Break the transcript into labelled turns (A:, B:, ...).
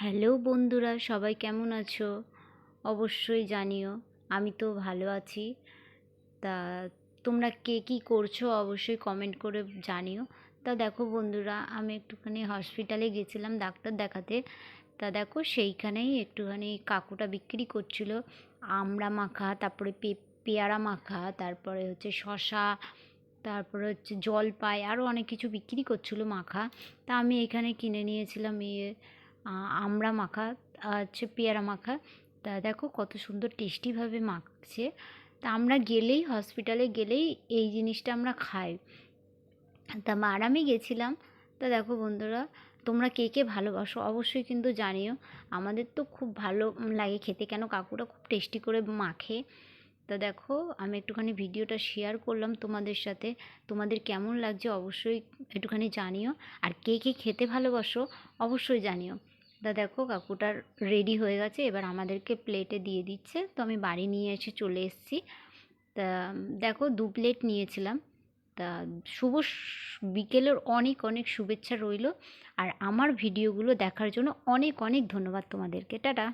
A: Hello বন্ধুরা, সবাই কেমন আছো? অবশ্যই জানিও। আমি তো ভালো আছি। তা তোমরা কে কী করছো অবশ্যই কমেন্ট করে জানিও। তা দেখো বন্ধুরা, আমি একটুখানি হসপিটালে গেছিলাম ডাক্তার দেখাতে। তা দেখো সেইখানেই একটুখানি কাকুটা বিক্রি করছিল আমড়া মাখা, তারপরে পেয়ারা মাখা, তারপরে হচ্ছে শসা, তারপরে হচ্ছে জলপাই, আরও অনেক কিছু বিক্রি করছিল মাখা। তা আমি এখানে কিনে নিয়েছিলাম আমড়া মাখা, হচ্ছে পেয়ারা মাখা। তা দেখো কত সুন্দর টেস্টিভাবে মাখছে। তা আমরা গেলেই, হসপিটালে গেলেই এই জিনিসটা আমরা খাই। তা আর আমি গেছিলাম। তা দেখো বন্ধুরা, তোমরা কে কে ভালোবাসো অবশ্যই কিন্তু জানিও। আমাদের তো খুব ভালো লাগে খেতে, কেন কাকুরা খুব টেস্টি করে মাখে। তা দেখো, আমি একটুখানি ভিডিওটা শেয়ার করলাম তোমাদের সাথে। তোমাদের কেমন লাগছে অবশ্যই একটুখানি জানিও। আর কে কে খেতে ভালোবাসো অবশ্যই জানিও। তা দেখো কাকুটার রেডি হয়ে গেছে, এবার আমাদেরকে প্লেটে দিয়ে দিচ্ছে। তো আমি বাড়ি নিয়ে এসে চলে এসেছি। তা দেখো 2 প্লেট নিয়েছিলাম। তা শুভ বিকেলের অনেক অনেক শুভেচ্ছা রইলো। আর আমার ভিডিওগুলো দেখার জন্য অনেক অনেক ধন্যবাদ তোমাদেরকে। টাটা।